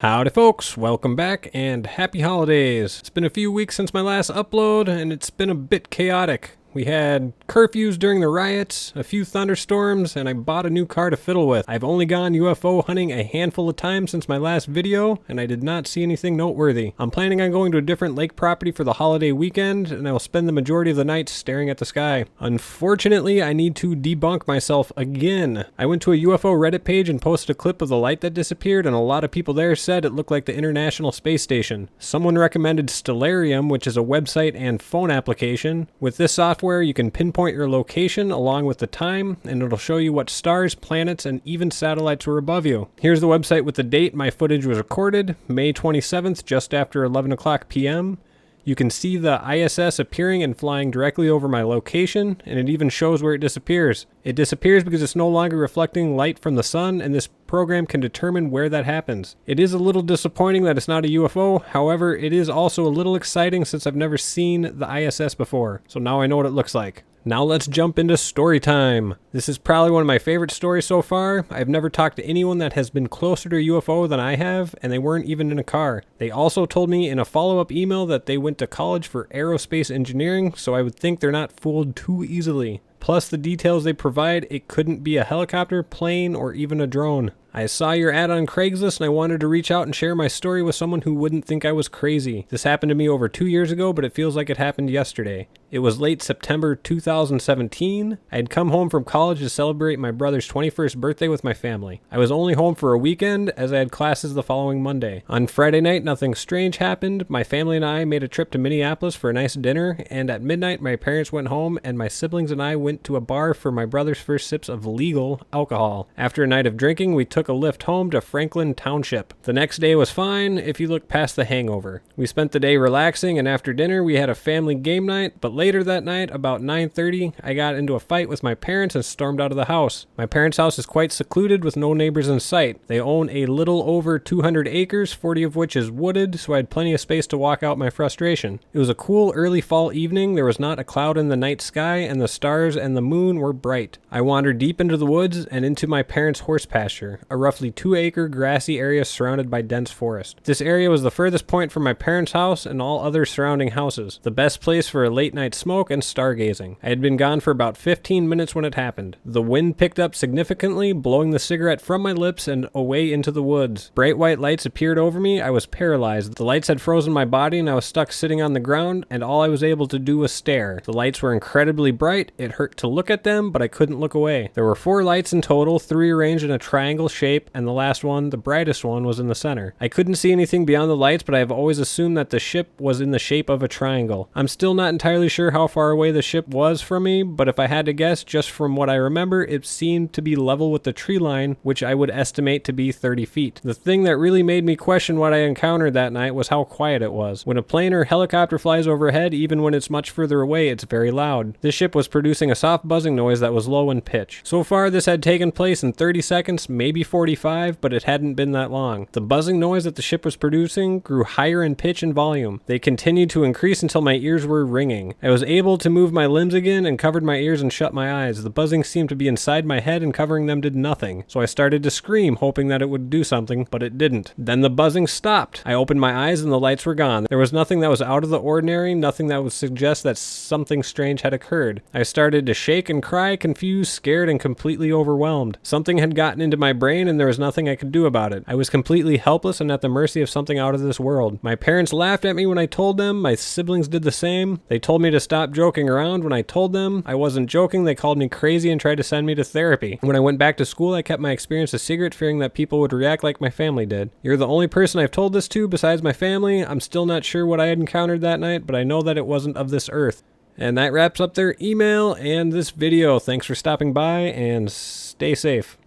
Howdy folks, welcome back and happy holidays. It's been a few weeks since my last upload and it's been a bit chaotic. We had curfews during the riots, a few thunderstorms, and I bought a new car to fiddle with. I've only gone UFO hunting a handful of times since my last video, and I did not see anything noteworthy. I'm planning on going to a different lake property for the holiday weekend, and I will spend the majority of the night staring at the sky. Unfortunately, I need to debunk myself again. I went to a UFO Reddit page and posted a clip of the light that disappeared, and a lot of people there said it looked like the International Space Station. Someone recommended Stellarium, which is a website and phone application. With this software, you can pinpoint your location along with the time, and it'll show you what stars, planets, and even satellites were above you. Here's the website with the date my footage was recorded, May 27th, just after 11 o'clock p.m. You can see the ISS appearing and flying directly over my location, and it even shows where it disappears. It disappears because it's no longer reflecting light from the sun, and this program can determine where that happens. It is a little disappointing that it's not a UFO, however, it is also a little exciting since I've never seen the ISS before, so now I know what it looks like. Now let's jump into story time. This is probably one of my favorite stories so far. I've never talked to anyone that has been closer to a UFO than I have, and they weren't even in a car. They also told me in a follow-up email that they went to college for aerospace engineering, so I would think they're not fooled too easily. Plus the details they provide, it couldn't be a helicopter, plane, or even a drone. I saw your ad on Craigslist and I wanted to reach out and share my story with someone who wouldn't think I was crazy. This happened to me over 2 years ago, but it feels like it happened yesterday. It was late September 2017. I had come home from college to celebrate my brother's 21st birthday with my family. I was only home for a weekend as I had classes the following Monday. On Friday night, nothing strange happened. My family and I made a trip to Minneapolis for a nice dinner, and at midnight my parents went home and my siblings and I went to a bar for my brother's first sips of legal alcohol. After a night of drinking, we took a lift home to Franklin Township. The next day was fine if you look past the hangover. We spent the day relaxing, and after dinner we had a family game night, but later that night, about 9:30, I got into a fight with my parents and stormed out of the house. My parents' house is quite secluded with no neighbors in sight. They own a little over 200 acres, 40 of which is wooded, so I had plenty of space to walk out my frustration. It was a cool early fall evening. There was not a cloud in the night sky, and the stars and the moon were bright. I wandered deep into the woods and into my parents' horse pasture, a roughly 2-acre grassy area surrounded by dense forest. This area was the furthest point from my parents' house and all other surrounding houses, the best place for a late night smoke and stargazing. I had been gone for about 15 minutes when it happened. The wind picked up significantly, blowing the cigarette from my lips and away into the woods. Bright white lights appeared over me. I was paralyzed. The lights had frozen my body and I was stuck sitting on the ground, and all I was able to do was stare. The lights were incredibly bright. It hurt to look at them, but I couldn't look away. There were 4 lights in total, 3 arranged in a triangle shape, and the last one, the brightest one, was in the center. I couldn't see anything beyond the lights, but I have always assumed that the ship was in the shape of a triangle. I'm still not entirely sure how far away the ship was from me, but if I had to guess, just from what I remember, it seemed to be level with the tree line, which I would estimate to be 30 feet. The thing that really made me question what I encountered that night was how quiet it was. When a plane or helicopter flies overhead, even when it's much further away, it's very loud. This ship was producing a soft buzzing noise that was low in pitch. So far, this had taken place in 30 seconds, maybe 45, but it hadn't been that long. The buzzing noise that the ship was producing grew higher in pitch and volume. They continued to increase until my ears were ringing. I was able to move my limbs again and covered my ears and shut my eyes. The buzzing seemed to be inside my head and covering them did nothing. So I started to scream, hoping that it would do something, but it didn't. Then the buzzing stopped. I opened my eyes and the lights were gone. There was nothing that was out of the ordinary, nothing that would suggest that something strange had occurred. I started to shake and cry, confused, scared, and completely overwhelmed. Something had gotten into my brain and there was nothing I could do about it. I was completely helpless and at the mercy of something out of this world. My parents laughed at me when I told them. My siblings did the same. They told me to stop joking around when I told them I wasn't joking. They called me crazy and tried to send me to therapy. When I went back to school, I kept my experience a secret, fearing that people would react like my family did. You're the only person I've told this to besides my family. I'm still not sure what I had encountered that night, but I know that it wasn't of this earth. And that wraps up their email and this video. Thanks for stopping by and stay safe.